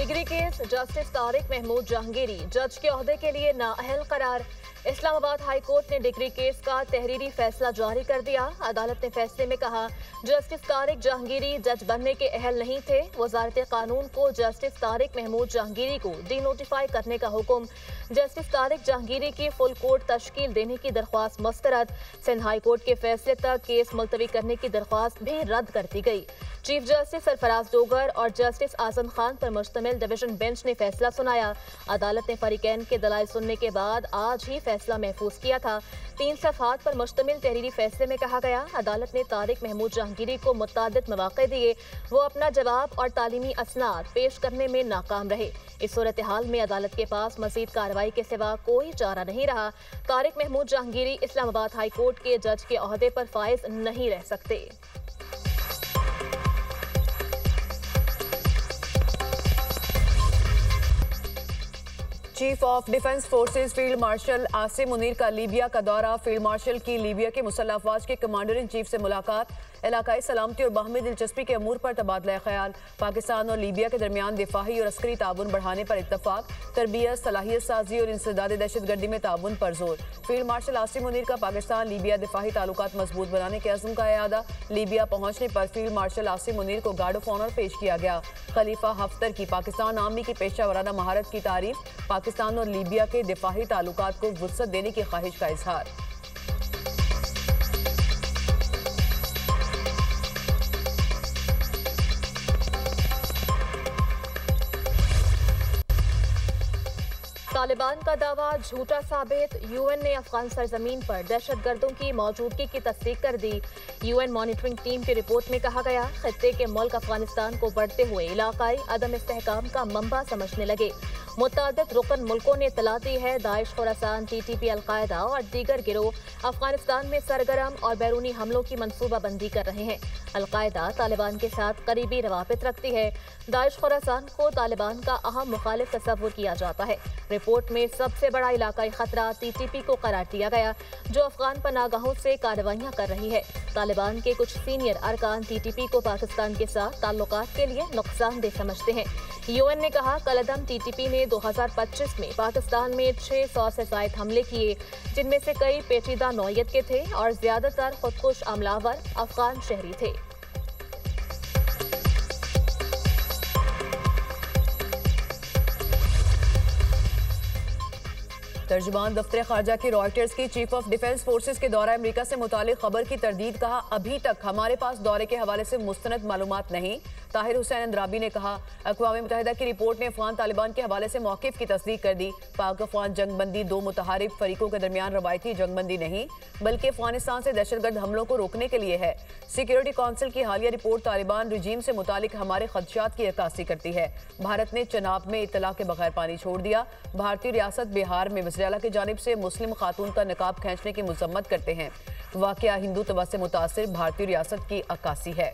Degree case justice Tariq Mahmood Jahangiri जज के ओहदे के लिए नाअहल करार। इस्लामाबाद हाई कोर्ट ने डिग्री केस का तहरीरी फैसला जारी कर दिया। अदालत ने फैसले में कहा, जस्टिस तारिक जहांगीरी जज बनने के अहल नहीं थे। वजारत कानून को जस्टिस तारिक महमूद जहांगीरी को डीनोटिफाई करने का हुक्म। जस्टिस तारिक जहांगीरी की फुल कोर्ट तश्कील देने की दरख्वास्त मुस्तरद। सिंध हाई कोर्ट के फैसले तक केस मुलतवी करने की दरख्वास्त भी रद्द कर दी गई। चीफ जस्टिस सरफराज डोगर और जस्टिस आजम खान पर मुश्तमिल डिवीजन बेंच ने फैसला सुनाया। अदालत ने फरीकैन के दलाइल सुनने के बाद आज ही फैसला महफूज किया था। 3 सफ़हात पर मुश्तमिल तहरीरी फैसले में कहा गया, अदालत ने तारिक महमूद जहांगीरी को मुतअद्दिद मौक़े दिए, वो अपना जवाब और तालीमी असनाद पेश करने में नाकाम रहे। इस सूरत हाल में अदालत के पास मज़ीद कार्रवाई के सिवा कोई चारा नहीं रहा। तारिक महमूद जहांगीरी इस्लामाबाद हाई कोर्ट के जज के ओहदे पर फाइज नहीं रह सकते। Chief of defence forces field marshal Asim Munir का लीबिया का दौरा। फील्ड मार्शल की लीबिया के मुसल्लह अफवाज के कमांडर इन चीफ से मुलाकात। इलाकाई सलामती और बाहमी दिलचस्पी के अमूर पर तबादला ख्याल। पाकिस्तान और लीबिया के दरमियान दिफाही और अस्करी ताउन बढ़ाने पर इत्तफाक। तरबियत, सलाहियत साजी और इंसदाद दहशतगर्दी में ताउन पर जोर। फील्ड मार्शल आसिम मुनीर का पाकिस्तान लीबिया दिफाही ताल्लुकात मजबूत बनाने के अज़्म का इयादा। लीबिया पहुंचने पर फील्ड मार्शल आसिम मुनीर को गार्ड ऑफ ऑनर पेश किया गया। खलीफा हफ्तर की पाकिस्तान आर्मी की पेशा वराना महारत की तारीफ। पाकिस्तान और लीबिया के दिफाही ताल्लुकात को वुसअत देने की ख्वाहिश का इजहार। तालिबान का दावा झूठा साबित। यूएन ने अफगान सरजमीन पर दहशतगर्दों की मौजूदगी की तस्दीक कर दी। यूएन मॉनिटरिंग टीम की रिपोर्ट में कहा गया, खत्ते के मुल्क अफगानिस्तान को बढ़ते हुए इलाकाई अदम इस्तेहकाम का मंबा समझने लगे। मुतअद्दिद रुकन मुल्कों ने इत्तला दी है, दाइश, खुरासान, टीटीपी, अलकायदा और दीगर गिरोह अफगानिस्तान में सरगर्म और बैरूनी हमलों की मनसूबाबंदी कर रहे हैं। अलकायदा तालिबान के साथ करीबी रवाबित रखती है। दाइश खुरासान को तालिबान का अहम मुखालिफ तस्वुर किया जाता है। रिपोर्ट में सबसे बड़ा इलाकाई खतरा टीटीपी को करार दिया गया, जो अफगान पनागाहों से कार्रवाइयां कर रही है। तालिबान के कुछ सीनियर अरकान टीटीपी को पाकिस्तान के साथ ताल्लुकात के लिए नुकसानदेह समझते हैं। यूएन ने कहा, कलअदम टीटीपी ने 2025 में पाकिस्तान में 600 से ज़ायद हमले किए, जिनमें से कई पेचीदा नौयत के थे और ज्यादातर खुदकुश हमलावर अफगान शहरी थे। तर्जुमान दफ्तर खारजा की रॉयटर्स की चीफ ऑफ डिफेंस फोर्सेस के दौरा अमेरिका से मुतालिक खबर की तरदीद। कहा, अभी तक हमारे पास दौरे के हवाले से मुस्तनद मालूमात नहीं। ताहिर हुसैन अंद्राबी ने कहा, अक़वाम मुत्तहिदा की रिपोर्ट ने अफगान तालिबान के हवाले से मौक़िफ़ की तस्दीक कर दी। पाक अफगान जंगबंदी दो मुतहारिब फरीकों के दरमियान रवायती जंगबंदी नहीं, बल्कि अफगानिस्तान से दहशतगर्द हमलों को रोकने के लिए है। सिक्योरिटी काउंसिल की हालिया रिपोर्ट तालिबान रजीम से मुतालिक हमारे खदशात की अक्कासी करती है। भारत ने चनाब में इत्तला के बगैर पानी छोड़ दिया। भारतीय रियासत बिहार में वज़ीर आला की जानिब से मुस्लिम खातून का निकाब खींचने की मजम्मत करते हैं। वाक़या हिंदुत्व से मुतासिर भारतीय रियासत की अक्कासी है।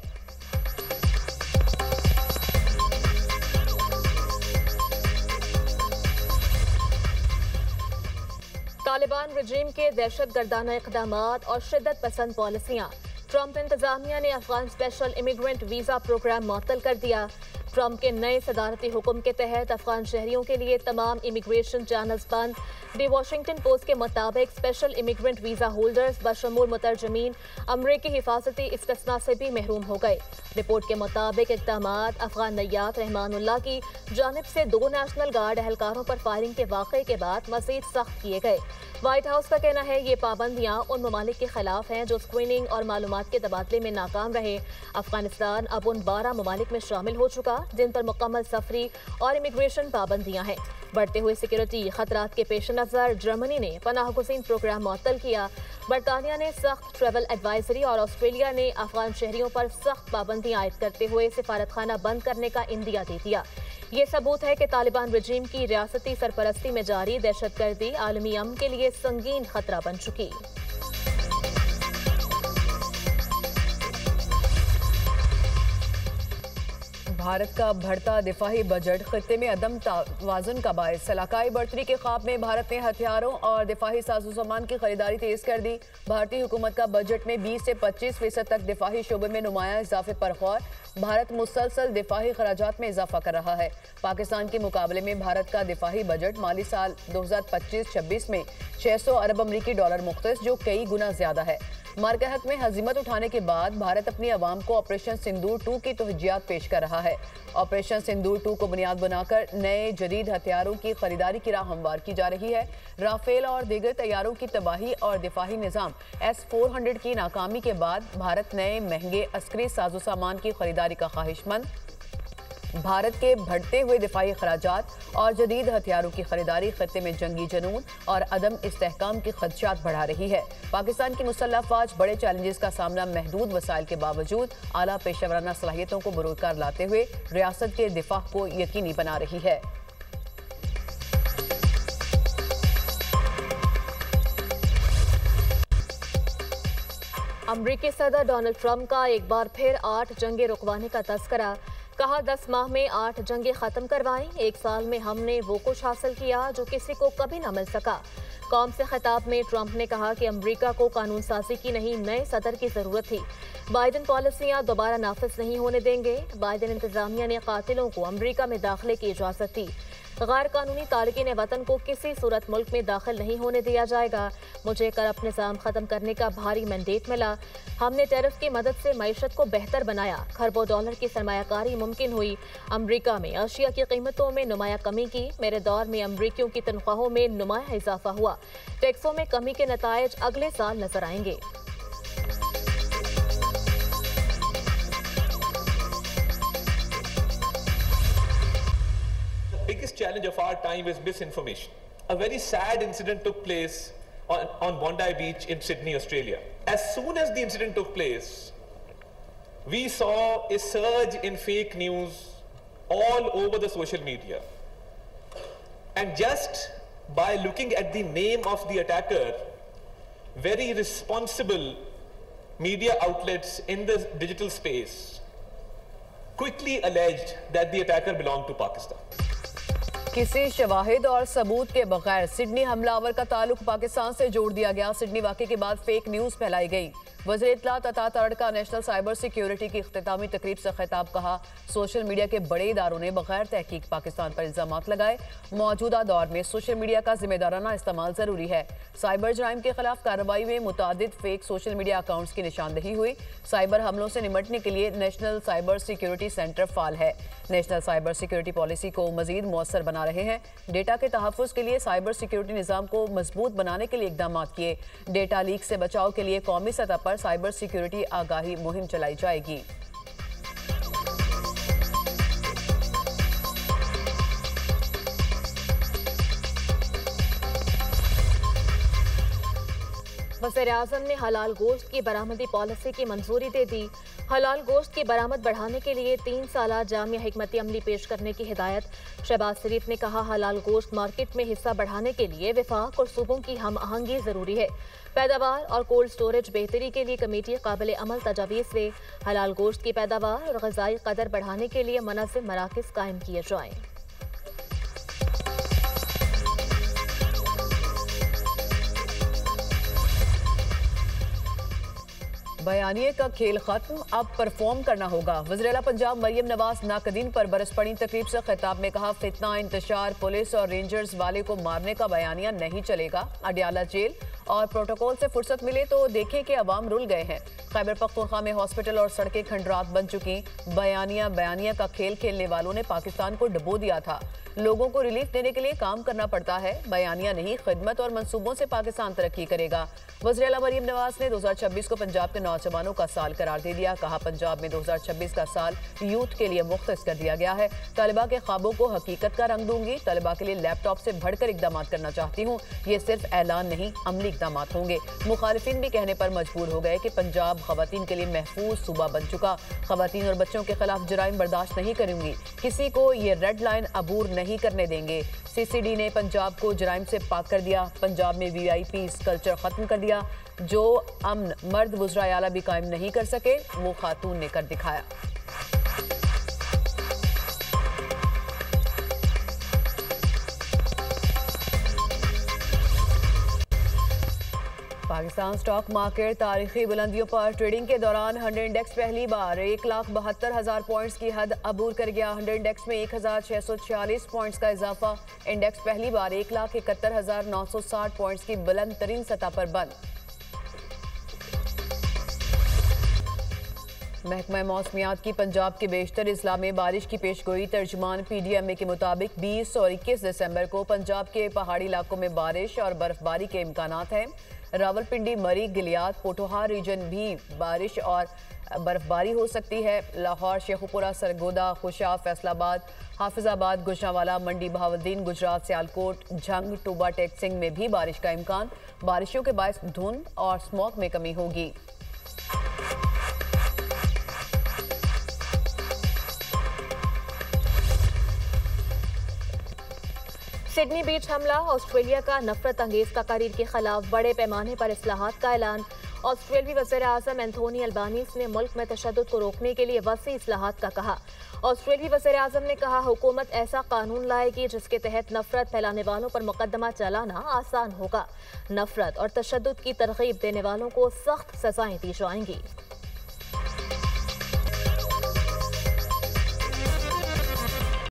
तालिबान रजीम के दहशतगर्दाना इक़दामात और शिद्दत पसंद पॉलिसियाँ। ट्रंप इंतजामिया ने Afghan special immigrant visa programme मुअत्तल कर दिया। ट्रंप के नए सदारती हुक्म के तहत अफगान शहरियों के लिए तमाम इमिग्रेशन चैनल्स बंद। दी वाशिंगटन पोस्ट के मुताबिक स्पेशल इमिग्रेंट वीज़ा होल्डर्स बशमूल मुतरजमीन अमरीकी हिफाजती इस्तिस्ना से भी महरूम हो गए। रिपोर्ट के मुताबिक इक़दामात अफगान नय्यात रहमानुल्लाह की जानिब से 2 नेशनल गार्ड एहलकारों पर फायरिंग के वाक़े के बाद मज़ीद सख्त किए गए। व्हाइट हाउस का कहना है, ये पाबंदियाँ उन ममालिक के खिलाफ हैं जो स्क्रीनिंग और मालूमात के तबादले में नाकाम रहे। अफगानिस्तान अब उन 12 ममालिक में शामिल हो चुका जिन पर मुकम्मल सफरी और इमिग्रेशन पाबंदियाँ हैं। बढ़ते हुए सिक्योरिटी खतरात के पेश नज़र जर्मनी ने पनाह गुज़ीन प्रोग्राम मुअत्तल किया। बरतानिया ने सख्त ट्रैवल एडवाइजरी और ऑस्ट्रेलिया ने अफगान शहरियों पर सख्त पाबंदियाँ आयद करते हुए सिफारत खाना बंद करने का इंदिया दे दिया। ये सबूत है कि तालिबान रजीम की रियासती सरपरस्ती में जारी दहशतगर्दी आलमी अमन के लिए संगीन खतरा बन चुकी। भारत का बढ़ता दिफाई बजट खित्ते में अदम तवाज़ुन का बायस। इलाकाई बढ़तरी के ख्वाब में भारत ने हथियारों और दिफाई साजो सामान की खरीदारी तेज कर दी। भारतीय हुकूमत का बजट में 20 से 25% तक दिफाई शोबे में नुमाया इजाफे पर गौर। भारत मुसलसल दिफाई खराजात में इजाफा कर रहा है। पाकिस्तान के मुकाबले में भारत का दिफाई बजट माली साल 2025-26 में 600 अरब अमरीकी डॉलर मुख्तस, जो कई गुना ज्यादा है। मार्का हक में हजीमत उठाने के बाद भारत अपनी आवाम को ऑपरेशन सिंदूर 2 की तोहजियात पेश कर रहा है। ऑपरेशन सिंदूर 2 को बुनियाद बनाकर नए जदीद हथियारों की खरीदारी की राह हमवार की जा रही है। राफेल और दीगर तैयारों की तबाही और दिफाही निज़ाम S-400 की नाकामी के बाद भारत नए महंगे अस्करी साजो सामान की खरीदारी का ख्वाहिशमंद। भारत के बढ़ते हुए दिफाई खराजात और जदीद हथियारों की खरीदारी खत्ते में जंगी जनून और अदम इस्तेहकाम की खदशात बढ़ा रही है। पाकिस्तान की मुसल्लह अफवाज बड़े चैलेंजेस का सामना महदूद वसाइल के बावजूद आला पेशेवराना सलाहियतों को बरोकार लाते हुए रियासत के दिफा को यकीनी बना रही है। अमरीकी सदर डोनाल्ड ट्रंप का एक बार फिर 8 जंगे रुकवाने का तस्करा। कहा 10 माह में 8 जंगे खत्म करवाएं। 1 साल में हमने वो कुछ हासिल किया जो किसी को कभी न मिल सका। कौम से खिताब में ट्रंप ने कहा कि अमरीका को कानून साजी की नहीं, नए सदर की जरूरत थी। बाइडेन पॉलिसियां दोबारा नाफिज नहीं होने देंगे। बाइडेन इंतजामिया ने कातिलों को अमरीका में दाखिले की इजाजत दी। गैर कानूनी तारकीन वतन को किसी सूरत मुल्क में दाखिल नहीं होने दिया जाएगा। मुझे करप्ट निज़ाम ख़त्म करने का भारी मैंडेट मिला। हमने टैरिफ की मदद से मईशत को बेहतर बनाया। खरबों डॉलर की सरमायाकारी मुमकिन हुई। अमरीका में अशिया की कीमतों में नुमाया कमी की। मेरे दौर में अमरीकियों की तनख्वाहों में नुमाया इजाफा हुआ। टैक्सों में कमी के नतायज अगले साल नजर आएंगे। Biggest challenge of our time is misinformation. A very sad incident took place on Bondi Beach in Sydney, Australia. As soon as the incident took place, we saw a surge in fake news all over the social media. And just by looking at the name of the attacker, very responsible media outlets in the digital space quickly alleged that the attacker belonged to Pakistan. किसी शवाहिद और सबूत के बगैर Sydney हमलावर का ताल्लुक पाकिस्तान से जोड़ दिया गया। सिडनी वाक़े के बाद फेक न्यूज़ फैलाई गई। वज़ीर इत्तलात अता तड़ड़ का नेशनल साइबर सिक्योरिटी की इख्तितामी तकरीब से खिताब। कहा सोशल मीडिया के बड़े इदारों ने बगैर तहकीक पाकिस्तान पर इल्ज़ामात लगाए। मौजूदा दौर में सोशल मीडिया का जिम्मेदाराना इस्तेमाल ज़रूरी है। साइबर जराइम के खिलाफ कार्रवाई में मुतादिद फेक सोशल मीडिया अकाउंट्स की निशानदही हुई। साइबर हमलों से निमटने के लिए नेशनल साइबर सिक्योरिटी सेंटर फाल है। नेशनल साइबर सिक्योरिटी पॉलिसी को मजीद मौसर बना रहे हैं। डेटा के तहफ़्फ़ुज़ के लिए साइबर सिक्योरिटी निज़ाम को मजबूत बनाने के लिए इक़दाम किए। डेटा लीक से बचाव के लिए कौमी सतह पर साइबर सिक्योरिटी आगाही मुहिम चलाई जाएगी। वज़ीर-ए-आज़म ने हलाल गोश्त की बरामदी पॉलिसी की मंजूरी दे दी। हलाल गोश्त की बरामद बढ़ाने के लिए 3 साला जामिया हिकमती अमली पेश करने की हिदायत। शहबाज शरीफ ने कहा हलाल गोश्त मार्केट में हिस्सा बढ़ाने के लिए वफाक और सूबों की हम आहंगी जरूरी है। पैदावार और कोल्ड स्टोरेज बेहतरी के लिए कमेटी काबिल अमल तजावीज़ से हलाल गोश्त की पैदावार और ग़ज़ाई कदर बढ़ाने के लिए मुनज़्ज़म मराकज़ कायम किए जाएँ। बयानिए का खेल खत्म, अब परफॉर्म करना होगा। वज़ीर आला पंजाब मरियम नवाज नाकदीन पर बरस पड़ी तकरीब से खिताब में कहा फितना, इंतशार, पुलिस और रेंजर्स वाले को मारने का बयानिया नहीं चलेगा। अडियाला जेल और प्रोटोकॉल से फुर्सत मिले तो देखें कि अवाम रुल गए हैं। खैबर पख्तूनख्वा में हॉस्पिटल और सड़कें खंडरात बन चुकी। बयानिया का खेल खेलने वालों ने पाकिस्तान को डुबो दिया था। लोगों को रिलीफ देने के लिए काम करना पड़ता है। बयानिया नहीं, खिदमत और मंसूबों से पाकिस्तान तरक्की करेगा। वज़ीर आला मरियम नवाज ने 2026 को पंजाब के नौजवानों का साल करार दे दिया। कहा पंजाब में 2026 का साल यूथ के लिए मुख्तस कर दिया गया है। तलबा के ख्वाबों को हकीकत का रंग दूंगी। तलबा के लिए लैपटॉप से बढ़कर इकदाम करना चाहती हूँ। ये सिर्फ ऐलान नहीं, अमली इकदाम होंगे। मुखालिफिन भी कहने पर मजबूर हो गए कि पंजाब खवातीन के लिए महफूज सूबा बन चुका। खवातीन और बच्चों के खिलाफ जराइम बर्दाश्त नहीं करूंगी। किसी को ये रेड लाइन अबूर नहीं करने देंगे। सीसीडी ने पंजाब को जराइम से पाक कर दिया। पंजाब में वीआईपी कल्चर खत्म कर दिया। जो अमन मर्द वज़ीर आला भी कायम नहीं कर सके, वो खातून ने कर दिखाया। पाकिस्तान स्टॉक मार्केट तारीखी बुलंदियों पर ट्रेडिंग के दौरान 100 इंडेक्स पहली बार 1,72,000 पॉइंट्स की हद अबूर कर गया। 100 इंडेक्स में 1,646 पॉइंट्स का इजाफा। इंडेक्स पहली बार 1,71,960 पॉइंट्स की बुलंद तरीन सतह पर बंद। महकमा मौसमियात की पंजाब के बेशतर अजला में बारिश की पेशगोई। तर्जुमान PDMA के मुताबिक 20 और 21 दिसंबर को पंजाब के पहाड़ी इलाकों में बारिश और बर्फबारी के इम्कानात हैं। रावलपिंडी, मरी, गिलियात, पोठोहार रीजन भी बारिश और बर्फबारी हो सकती है। लाहौर, शेखुपुरा, सरगोदा, खुशा, फैसलाबाद, हाफिजाबाद, गुजरांवाला, मंडी, बहावुद्दीन, गुजरात, सियालकोट, झंग, टूबा, टेकसिंग में भी बारिश का इम्कान। बारिशों के बायस धुंध और स्मॉग में कमी होगी। सिडनी बीच हमला, ऑस्ट्रेलिया का नफरत अंगेज तकारीर के खिलाफ बड़े पैमाने पर इस्लाहात का ऐलान। ऑस्ट्रेलियाई वज़ीर आज़म एंथोनी अल्बानीज़ ने मुल्क में तशद्दुद को रोकने के लिए वसी इस्लाहात का कहा। ऑस्ट्रेलियाई वज़ीर आज़म ने कहा, हुकूमत ऐसा कानून लाएगी जिसके तहत नफरत फैलाने वालों पर मुकदमा चलाना आसान होगा। नफरत और तशद्दुद की तरगीब देने वालों को सख्त सजाएं दी जाएंगी।